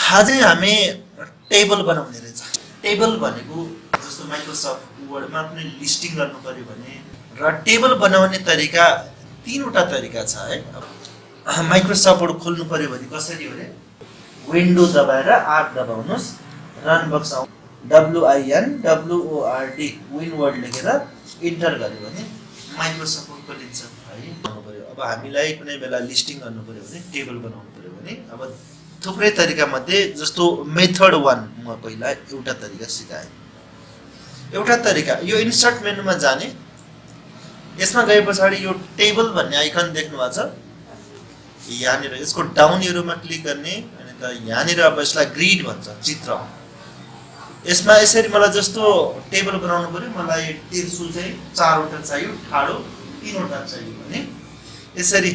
आज हामी टेबल बनाउने रहेछ। टेबल भनेको जस्तो माइक्रोसफ्ट वर्डमा पनि लिस्टिङ गर्नु पर्यो भने र टेबल बनाउने तरिका तीनवटा तरिका छ है। माइक्रोसफ्ट वर्ड खोल्नु पर्यो भने कसरी हो रे? विन्डो दबाएर R दबाउनुस्, run box WINWORD win word लेखेर इन्टर गर्यो भने माइक्रोसफ्ट वर्ड खोलिन्छ है। अब हामीलाई कुनै बेला लिस्टिङ गर्नु पर्यो भने टेबल बनाउनु पर्यो भने अब थुप्रै तरिका मध्ये जस्तो मेथड 1 म पहिला एउटा तरिका सिकाएँ। एउटा तरिका यो इन्सर्ट मेनुमा जाने, यसमा गए पछाडि यो टेबल भन्ने आइकन देख्नु भएको छ, यहाँनिर यसको डाउन एरोमा क्लिक गर्ने अनि त यहाँनिर अब यसलाई ग्रिड भन्छ, चित्र। यसमा यसरी मलाई जस्तो टेबल बनाउनु पर्यो, मलाई तिर्सु चाहिँ 4 वटा चाहियो, ठाडो 3 वटा चाहियो भने यसरी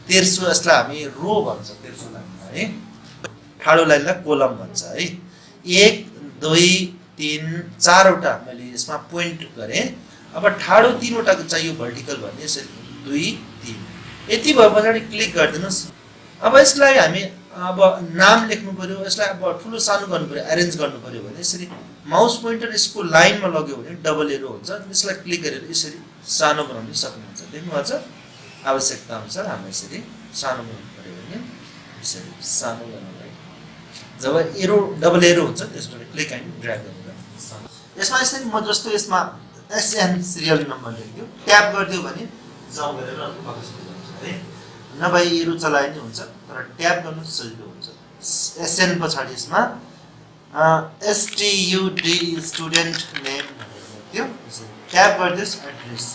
तिर्सु, यसलाई हामी रो भन्छ तिर्सुलाई है, ठाडो लाइनलाई कोलम भन्छ है। 1 2 3 4 वटा मैले यसमा पोइन्ट गरेँ। अब ठाडो 3 वटा चाहियो भर्टिकल भने यसरी 2 3 यति भए पछाडि क्लिक गरिदिनुस्। अब यसलाई हामी अब नाम लेख्नु पर्यो, यसलाई अब ठुलो सानो गर्नु पर्यो, अरेन्ज गर्नु पर्यो भने यसरी माउस पोइन्टर यसको लाइनमा लग्यो भने डबल एरो हुन्छ, यसलाई क्लिक गरेर यसरी सानो बनाउन सक्नुहुन्छ। देख्नुभएको छ? आवश्यकता अनुसार हामी यसरी सानो बनाउनु पर्यो भने यसरी सानो गर्नुलाई जब एरो डबल एरो हुन्छ त्यसबाट क्लिक एन्ड ड्र्याग गरेर यसमा यसरी म जस्तो यसमा SN सिरियल नम्बर लेख्दियो, ट्याप गरिदियो भने जाउँ गरेर अर्को बक्समा जान्छ है। नभए एरो चलाए नि हुन्छ, तर ट्याप गर्नु सजिलो हुन्छ। SN पछाडि यसमा STUD स्टुडेन्ट नेम लेख्दियो, ट्याप गरिदियोस् एड्रेस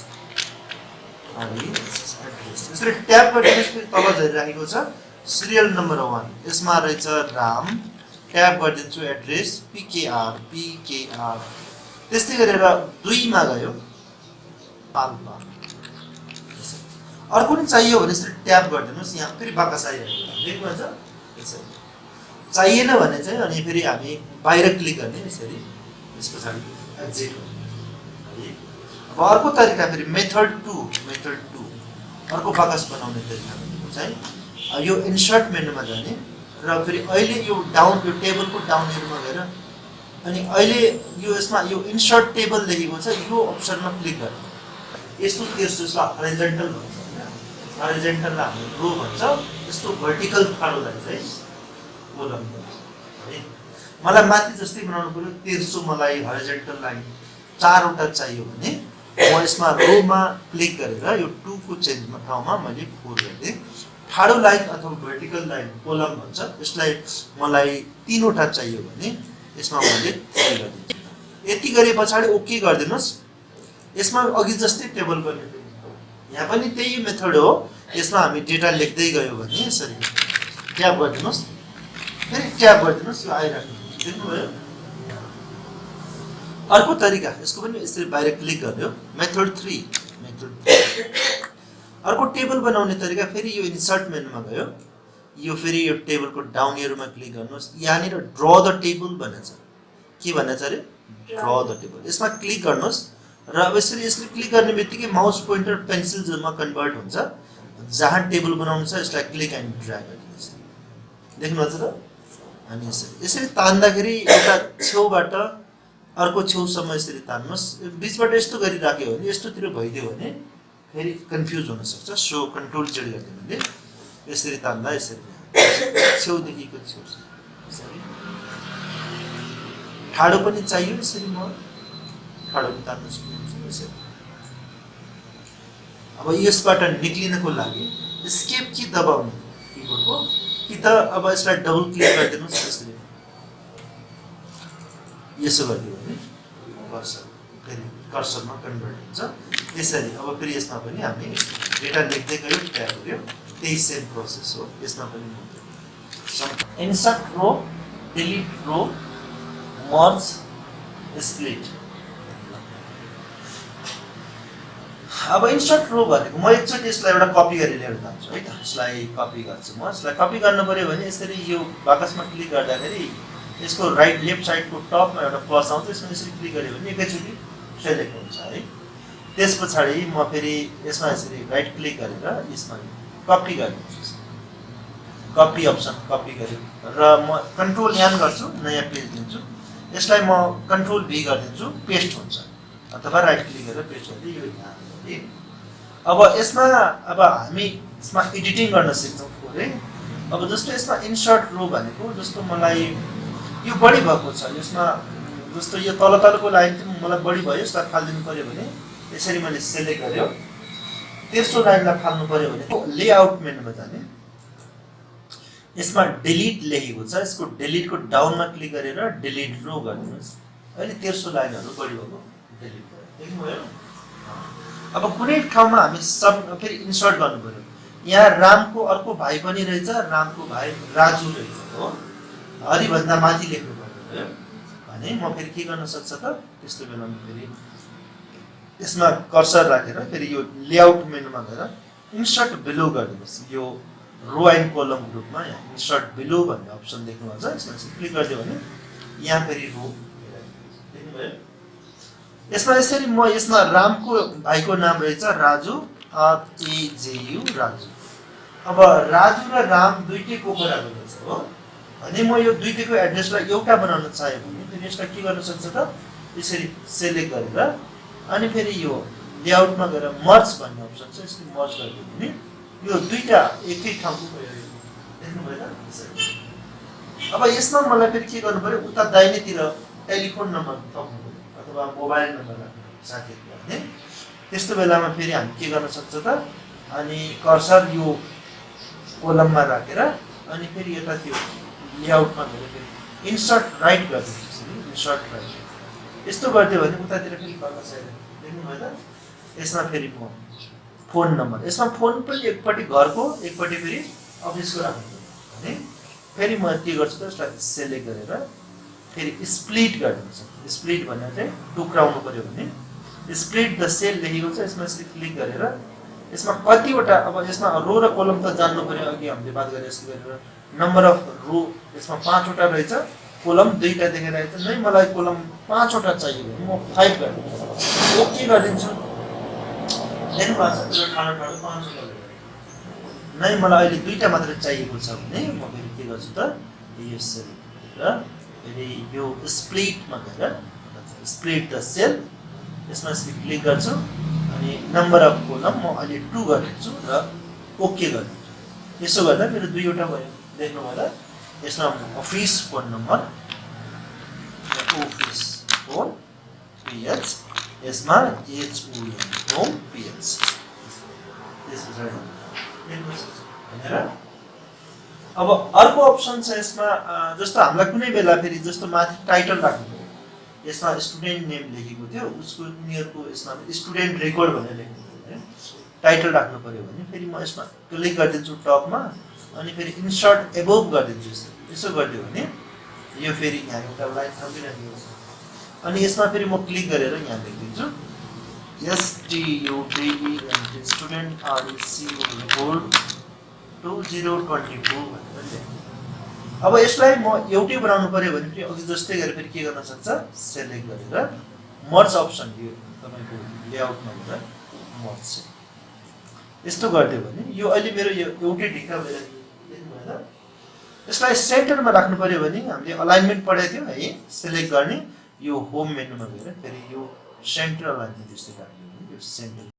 यसरी ट्याप गरिदिनुहोस्। तल झरिराखेको छ सिरियल नम्बर 1, यसमा रहेछ राम, ट्याप गरिदिन्छु एड्रेस PKR त्यस्तै गरेर 2 मा गयो पाल्पा। अर्को पनि चाहियो भने यसरी ट्याप गरिदिनुहोस्, यहाँ फेरि बाकस आइहाल्छ, देख्नुहुन्छ? यसरी चाहिएन भने चाहिँ अनि फेरि हामी बाहिर क्लिक गर्ने यसरी, यस पछाडि एक्जिट गर्ने। अब अर्को तरिका फेरि मेथड 2 अर्को बाकस बनाउने तरिका भनेको चाहिँ यो इन्सर्ट मेनुमा जाने र फेरि अहिले यो डाउन यो टेबलको डाउन एरोमा गएर अनि अहिले यो यसमा यो इन्सर्ट टेबल लेखेको छ, यो अप्सनमा क्लिक गर्ने। यस्तो त्यसलाई हरिजन्टल भन्छ, हरिजन्टललाई हामी रो भन्छ, यस्तो भर्टिकल ठाडोलाई चाहिँ कोलम भन्छ है। मलाई माथि जस्तै बनाउनु पर्यो, तेर्सो मलाई हरिजन्टल लाइन 4 वटा चाहियो भने म यसमा रोमा क्लिक गरेर यो 2 को चेन्जमा ठाउँमा मैले 4 गरिदिएँ। ठाडो लाइन अथवा भर्टिकल लाइन कोलम भन्छ, यसलाई मलाई 3 वटा चाहियो भने यसमा मैले 3 गरिदिन्छु। यति गरे पछाडि ओके गरिदिनुहोस्। यसमा अघि जस्तै टेबल गर्ने, यहाँ पनि त्यही मेथड हो। यसमा हामी डेटा लेख्दै गयो भने यसरी ट्याप गरिदिनुहोस्, फेरि ट्याप गरिदिनुहोस्, यो आइराख्नु देख्नुभयो। अर्को तरिका यसको पनि यसरी बाहिर क्लिक गर्यो, मेथड 3 अर्को टेबल बनाउने तरिका फेरि यो इन्सर्ट मेनुमा गयो, यो फेरि यो टेबलको डाउन एरोमा क्लिक गर्नुहोस्, यहाँनिर ड्र द टेबल भनेको छ। के भनेको छ अरे? Draw the table. यसमा क्लिक गर्नुहोस् र अब यसरी क्लिक गर्ने बित्तिकै माउस पोइन्टर पेन्सिलमा कन्भर्ट हुन्छ। जहाँ टेबल बनाउनु छ यसलाई क्लिक एन्ड ड्र्याग गरिदिनुहोस्, देख्नुहुन्छ त? अनि यसरी तान्दाखेरि एउटा छेउबाट अर्को छेउसम्म यसरी तान्नुहोस्। बिचबाट यस्तो गरिराख्यो भने यस्तोतिर भइदियो भने फेरि कन्फ्युज हुन सक्छ। सो कन्ट्रोल Z गरिदियो भने यसरी तान्दा यसरी छेउदेखिको छेउसम्म यसरी ठाडो पनि चाहियो, यसरी म ठाडो पनि तान्न सक्नुहुन्छ यसरी। अब यसबाट निक्लिनको लागि एस्केप की दबाउनु किबोर्डको, कि त अब यसलाई डबल क्लिक गरिदिनुहोस्, यसरी यसो गरिदियो भने कर्सरमा कन्भर्ट हुन्छ यसरी। अब फेरि यसमा पनि हामी डेटा लेख्दै गयो, ट्याप गर्यो, त्यही सेम प्रोसेस हो। यसमा पनि इन्सर्ट रो, डिलिट रो, मर्ज, स्प्लिट। अब इन्सर्ट रो भनेको म एकचोटि यसलाई एउटा कपी गरेर ल्याएर जान्छु है त। यसलाई कपी गर्छु म। यसलाई कपी गर्नु पर्यो भने यसरी यो बाकसमा क्लिक गर्दाखेरि यसको राइट लेफ्ट साइडको टपमा एउटा प्लस आउँछ, यसमा यसरी क्लिक गर्यो भने एकैचोटि सेलेक्ट हुन्छ है। त्यस पछाडि म फेरि यसमा यसरी राइट क्लिक गरेर यसमा कपी गरिदिन्छु। कपी अप्सन कपी गर्यो र म कन्ट्रोल एन गर्छु नयाँ पेज दिन्छु यसलाई म कन्ट्रोल भी गरिदिन्छु पेस्ट हुन्छ अथवा राइट क्लिक गरेर पेस्ट गर्दै यो यहाँ है अब यसमा अब हामी यसमा एडिटिङ गर्न सिक्छौँ थोरै अब जस्तो यसमा इन्सर्ट रो भनेको जस्तो मलाई यो बढी भएको छ यसमा जस्तो यो तलको लाइन चाहिँ मलाई बढी भयो यसलाई फाल्दिनु पर्यो भने यसरी मैले सेलेक्ट गर्यो तेस्रो लाइनलाई फाल्नु पर्यो भने लेआउट मेनुमा जाने यसमा डिलिट लेखेको छ यसको डिलिटको डाउनमा क्लिक गरेर डिलिट रो गर्नुहोस् अहिले तेस्रो लाइनहरु बढी भएको डिलिट गर्यो देख्नुभयो अब कुनै ठाउँमा हामी सब फेरि इन्सर्ट गर्नु पर्यो यहाँ रामको अर्को भाइ पनि रहेछ रामको भाइ राजु रहेछ हो हरि भन्दा माथि लेख्नु पर्यो भने म फेरि के गर्न सक्छ त त्यस्तो बेलामा फेरि यसमा कर्सर राखेर फेरि यो लेआउट मेनुमा गएर इन्सर्ट बिलो गर्दिनुस् यो रो एन्ड कलम ग्रुपमा यहाँ इन्सर्ट बिलो भन्ने अप्सन देख्नुहुन्छ यसमा क्लिक गरिदियो भने यहाँ फेरि रो देख्नुभयो यसमा यसरी म यसमा रामको भाइको नाम रहेछ राजु AJU राजु अब राजु र राम दुईटै पोखराको रहेछ हो अनि म यो दुईटैको एड्रेसलाई एउटा बनाउन चाहे भने फेरि यसलाई के गर्न सक्छ त यसरी सेलेक्ट गरेर अनि फेरि यो लेआउटमा गएर मर्ज भन्ने अप्सन छ यसले मर्ज गरिदियो भने यो दुईटा एकै ठाउँको भयो देख्नुभयो त अब यसमा मलाई फेरि के गर्नु पर्यो उता दाहिनेतिर टेलिफोन नम्बर थप्नु पर्यो अथवा मोबाइल नम्बर राख्नु साथीहरुको हैन त्यस्तो बेलामा फेरि हामी के गर्न सक्छ त अनि कर्सर यो कोलममा राखेर अनि फेरि यता त्यो लेआउटमा गएर फेरि इन्सर्ट राइट गर्दिन्छ इन्सर्ट राइट यस्तो गर्दियो भने उतातिर फेरि गर्न सक्दैन देख्नुभयो त यसमा फेरि म फोन नम्बर यसमा फोन पनि एकपटि घरको एकपटि फेरि अफिसको राख्नु भने फेरि म के गर्छु त यसलाई सेलेक्ट गरेर फेरि स्प्लिट गर्दिन्छु स्प्लिट भनेर चाहिँ टुक्राउनु पर्यो भने स्प्लिट द सेल लेखेको छ यसमा क्लिक गरेर यसमा कतिवटा अब यसमा रो र कलम त जान्नु पर्यो अघि हामीले बात गरे यसको गरेर नम्बर अफ रो यसमा 5 वटा रहेछ कलम दुईटा देखाइरहेको छ नै मलाई कलम 5 वटा चाहियो भने म 5 गर्दिन्छु ओके गर्दिन्छु देन पास ठाडो 5 वटा नै मलाई अहिले दुईटा मात्र चाहिएको छ भने म फेरि के गर्छु त यसरी र फेरि यो स्प्लिटमा गएर स्प्लिट द सेल यसमा क्लिक गर्छु अनि नम्बर अफ कोलम म अहिले 2 गरिदिन्छु र ओके गरिदिन्छु यसो गर्दा मेरो दुईवटा भयो देख्नुभयो त यसमा office phone number office phone PH यसमा HOM होम PH अब अर्को अप्सन छ यसमा जस्तो हामीलाई कुनै बेला फेरि जस्तो माथि टाइटल राख्नु यसमा स्टुडेन्ट नेम लेखेको थियो उसको उनीहरुको यसमा स्टुडेन्ट रेकर्ड भनेर लेख्नु पर्यो टाइटल राख्नु पर्यो भने फेरि म यसमा क्लिक गरिदिन्छु टपमा अनि फेरि इन्सर्ट एबोभ गरिदिन्छु यसो गरिदियो भने यो फेरि यहाँ एउटा लाइन थपिराखेको छ अनि यसमा फेरि म क्लिक गरेर यहाँ लेखिदिन्छु STUDENT स्टुडेन्ट REC रिपोर्ट 2024 भनेर अब यसलाई म एउटै बनाउनु पर्यो भने फेरि अघि जस्तै गरेर फेरि के गर्न सक्छ सेलेक्ट गरेर मर्ज अप्सन यो तपाईको लेआउटमा गएर मर्ज यस्तो गर्दियो भने यो अहिले मेरो यो एउटै ढिक्का भएर देख्नुभयो त यसलाई सेन्टरमा राख्नु पर्यो भने हामीले अलाइनमेन्ट पढाएको थियो है सेलेक्ट गर्ने यो होम मेनुमा गएर फेरि यो सेन्टर अलाइनमेन्ट जस्तै राख्नु यो सेन्टर